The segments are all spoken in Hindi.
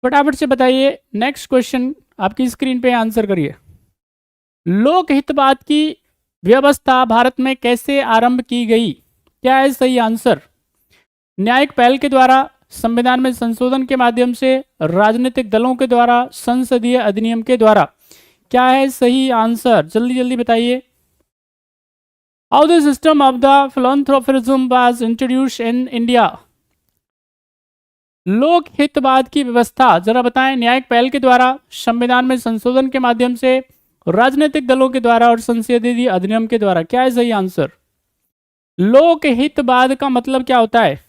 फटाफट से बताइए। नेक्स्ट क्वेश्चन आपकी स्क्रीन पे आंसर करिए। लोक हितवाद की व्यवस्था भारत में कैसे आरंभ की गई? क्या है सही आंसर? न्यायिक पहल के द्वारा, संविधान में संशोधन के माध्यम से, राजनीतिक दलों के द्वारा, संसदीय अधिनियम के द्वारा? क्या है सही आंसर? जल्दी जल्दी बताइए। How the system of the philanthropism was introduced in India? लोक हितवाद की व्यवस्था जरा बताएं। न्यायिक पहल के द्वारा, संविधान में संशोधन के माध्यम से, राजनीतिक दलों के द्वारा और संसदीय अधिनियम के द्वारा? क्या है सही आंसर? लोक हितवाद का मतलब क्या होता है?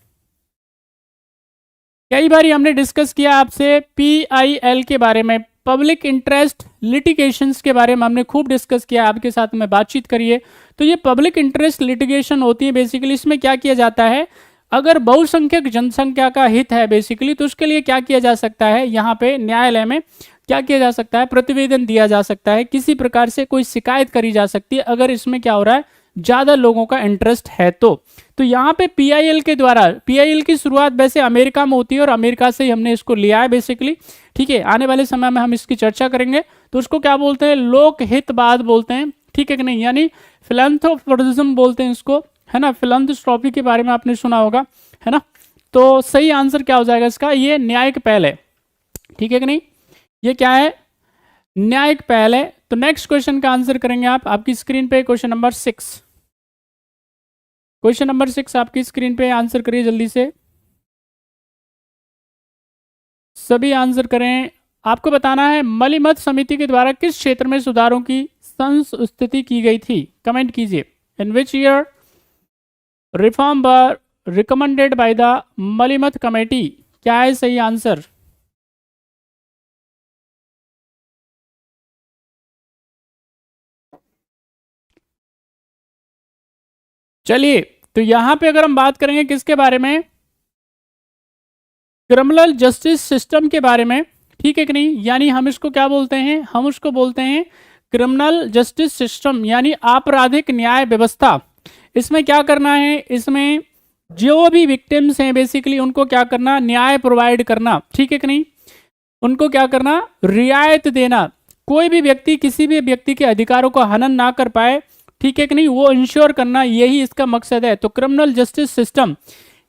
कई बार हमने डिस्कस किया आपसे PIL के बारे में, पब्लिक इंटरेस्ट लिटिगेशंस के बारे में हमने खूब डिस्कस किया, आपके साथ में बातचीत करिए। तो ये पब्लिक इंटरेस्ट लिटिगेशन होती है बेसिकली। इसमें क्या किया जाता है, अगर बहुसंख्यक जनसंख्या का हित है बेसिकली, तो उसके लिए क्या किया जा सकता है, यहाँ पे न्यायालय में क्या किया जा सकता है, प्रतिवेदन दिया जा सकता है, किसी प्रकार से कोई शिकायत करी जा सकती है अगर इसमें क्या हो रहा है, ज्यादा लोगों का इंटरेस्ट है तो यहाँ पे PIL के द्वारा, PIL की शुरुआत वैसे अमेरिका में होती है और अमेरिका से ही हमने इसको लिया है बेसिकली। ठीक है, आने वाले समय में हम इसकी चर्चा करेंगे। तो उसको क्या बोलते हैं, लोक हितवाद बोलते हैं। ठीक है कि नहीं, यानी फिलैंथ्रोपिज्म बोलते हैं इसको, है ना। फिलैंथ्रोपी के बारे में आपने सुना होगा, है ना। तो सही आंसर क्या हो जाएगा इसका, ये न्यायिक पहल है। ठीक है कि नहीं, ये क्या है, न्यायिक पहल है। तो नेक्स्ट क्वेश्चन का आंसर करेंगे आप, आपकी स्क्रीन पे क्वेश्चन नंबर 6। क्वेश्चन नंबर 6 आपकी स्क्रीन पे, आंसर करिए जल्दी से, सभी आंसर करें। आपको बताना है मलिमत समिति के द्वारा किस क्षेत्र में सुधारों की संस्तुति की गई थी? कमेंट कीजिए। In which year reform were recommended by the Malimath committee? क्या है सही आंसर? चलिए, तो यहां पे अगर हम बात करेंगे किसके बारे में, क्रिमिनल जस्टिस सिस्टम के बारे में। ठीक है कि नहीं, यानी हम इसको क्या बोलते हैं, हम उसको बोलते हैं क्रिमिनल जस्टिस सिस्टम, यानी आपराधिक न्याय व्यवस्था। इसमें क्या करना है, इसमें जो भी विक्टिम्स हैं बेसिकली उनको क्या करना, न्याय प्रोवाइड करना। ठीक है कि नहीं, उनको क्या करना, रियायत देना। कोई भी व्यक्ति किसी भी व्यक्ति के अधिकारों को हनन ना कर पाए, ठीक है कि नहीं, वो इंश्योर करना, यही इसका मकसद है। तो क्रिमिनल जस्टिस सिस्टम,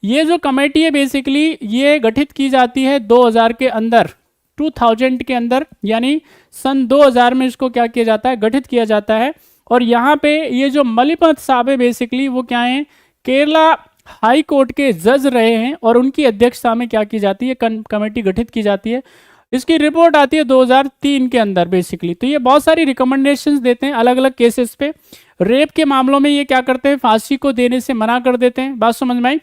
ये जो कमेटी है बेसिकली ये गठित की जाती है 2000 के अंदर, 2000 के अंदर, यानी सन 2000 में इसको क्या किया जाता है, गठित किया जाता है। और यहाँ पे ये जो मलिमत साहब है बेसिकली वो क्या है, केरला हाई कोर्ट के जज रहे हैं और उनकी अध्यक्षता में क्या की जाती है, कमेटी गठित की जाती है। इसकी रिपोर्ट आती है 2003 के अंदर बेसिकली। तो ये बहुत सारी रिकमेंडेशंस देते हैं अलग अलग केसेस पे। रेप के मामलों में ये क्या करते हैं, फांसी को देने से मना कर देते हैं, बात समझ में आई।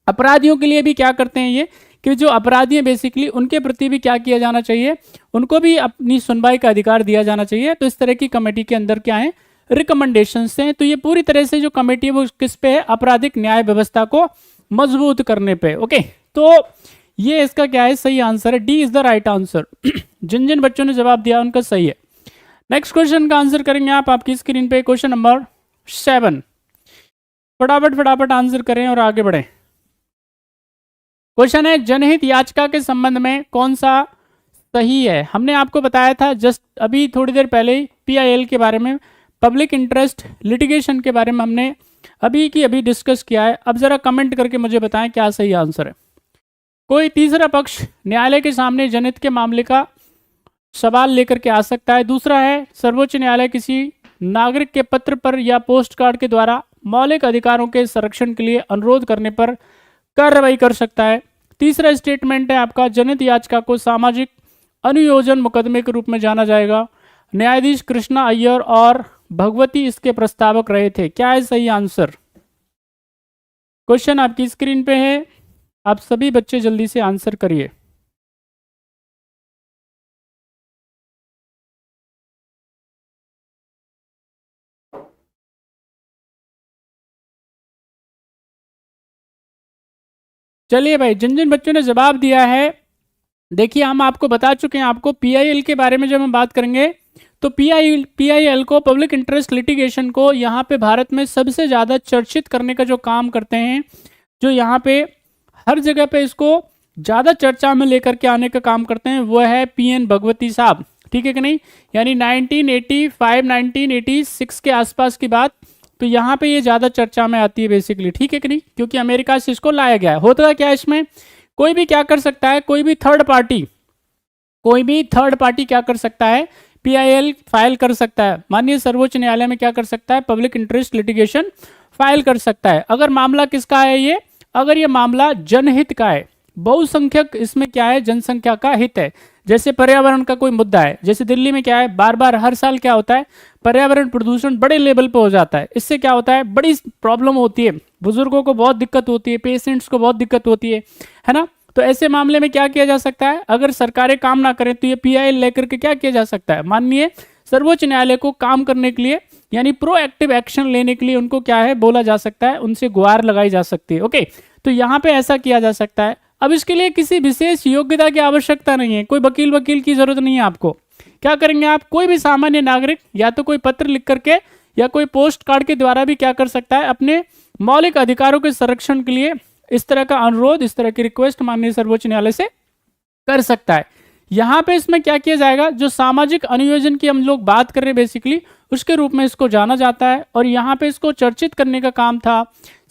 अपराधियों के लिए भी क्या करते हैं ये, कि जो अपराधी हैं बेसिकली उनके प्रति भी क्या किया जाना चाहिए, उनको भी अपनी सुनवाई का अधिकार दिया जाना चाहिए। तो इस तरह की कमेटी के अंदर क्या है, रिकमेंडेशंस हैं। तो ये पूरी तरह से जो कमेटी है वो किस पे है, आपराधिक न्याय व्यवस्था को मजबूत करने पे। ओके, तो ये इसका क्या है, सही आंसर है, D is the right answer. जिन जिन बच्चों ने जवाब दिया उनका सही है। नेक्स्ट क्वेश्चन का आंसर करेंगे आप, आपकी स्क्रीन पे क्वेश्चन नंबर 7। फटाफट फटाफट आंसर करें और आगे बढ़ें। क्वेश्चन है, जनहित याचिका के संबंध में कौन सा सही है? हमने आपको बताया था जस्ट अभी थोड़ी देर पहले PIL के बारे में, पब्लिक इंटरेस्ट लिटिगेशन के बारे में हमने अभी की अभी डिस्कस किया है। अब जरा कमेंट करके मुझे बताएं क्या सही आंसर है। कोई तीसरा पक्ष न्यायालय के सामने जनहित के मामले का सवाल लेकर के आ सकता है। दूसरा है, सर्वोच्च न्यायालय किसी नागरिक के पत्र पर या पोस्ट कार्ड के द्वारा मौलिक अधिकारों के संरक्षण के लिए अनुरोध करने पर कार्रवाई कर सकता है। तीसरा स्टेटमेंट है आपका, जनहित याचिका को सामाजिक अनुयोजन मुकदमे के रूप में जाना जाएगा। न्यायाधीश कृष्णा अय्यर और भगवती इसके प्रस्तावक रहे थे। क्या है सही आंसर? क्वेश्चन आपकी स्क्रीन पे है, आप सभी बच्चे जल्दी से आंसर करिए। चलिए भाई, जिन जिन बच्चों ने जवाब दिया है, देखिए हम आपको बता चुके हैं, आपको PIL के बारे में जब हम बात करेंगे तो PIL को, पब्लिक इंटरेस्ट लिटिगेशन को यहाँ पे भारत में सबसे ज़्यादा चर्चित करने का जो काम करते हैं, जो यहाँ पे हर जगह पे इसको ज़्यादा चर्चा में लेकर के आने का काम करते हैं वो है पीएन भगवती साहब, ठीक है कि नहीं, यानी 1985 1986 के आसपास की बात। तो यहाँ पे ये ज़्यादा चर्चा में आती है बेसिकली, ठीक है कि नहीं, क्योंकि अमेरिका से इसको लाया गया है। होता क्या है इसमें, कोई भी क्या कर सकता है, कोई भी थर्ड पार्टी क्या कर सकता है, पीआईएल फाइल कर सकता है, माननीय सर्वोच्च न्यायालय में क्या कर सकता है, पब्लिक इंटरेस्ट लिटिगेशन फाइल कर सकता है। अगर मामला किसका है ये, अगर ये मामला जनहित का है, बहुसंख्यक इसमें क्या है, जनसंख्या का हित है। जैसे पर्यावरण का कोई मुद्दा है, जैसे दिल्ली में क्या है, बार बार हर साल क्या होता है, पर्यावरण प्रदूषण बड़े लेवल पे हो जाता है। इससे क्या होता है, बड़ी प्रॉब्लम होती है, बुजुर्गों को बहुत दिक्कत होती है, पेशेंट्स को बहुत दिक्कत होती है ना। तो ऐसे मामले में क्या किया जा सकता है, अगर सरकारें काम ना करें तो ये पीआईएल लेकर के क्या किया जा सकता है, माननीय सर्वोच्च न्यायालय को काम करने के लिए, यानी प्रोएक्टिव एक्शन लेने के लिए उनको क्या है बोला जा सकता है, उनसे गुहार लगाई जा सकती है। ओके, तो यहाँ पे ऐसा किया जा सकता है। अब इसके लिए किसी विशेष योग्यता की आवश्यकता नहीं है, कोई वकील की जरूरत नहीं है आपको। क्या करेंगे आप, कोई भी सामान्य नागरिक या तो कोई पत्र लिख करके या कोई पोस्ट कार्ड के द्वारा भी क्या कर सकता है, अपने मौलिक अधिकारों के संरक्षण के लिए इस तरह का अनुरोध, इस तरह की रिक्वेस्ट माननीय सर्वोच्च न्यायालय से कर सकता है। यहाँ पे इसमें क्या किया जाएगा, जो सामाजिक अनुयोजन की हम लोग बात कर रहे हैं बेसिकली, उसके रूप में इसको जाना जाता है। और यहाँ पे इसको चर्चित करने का काम था,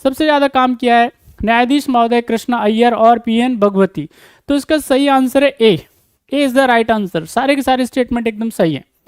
सबसे ज़्यादा काम किया है न्यायाधीश महोदय कृष्णा अय्यर और पीएन भगवती। तो इसका सही आंसर है ए इज द राइट आंसर। सारे के सारे स्टेटमेंट एकदम सही है।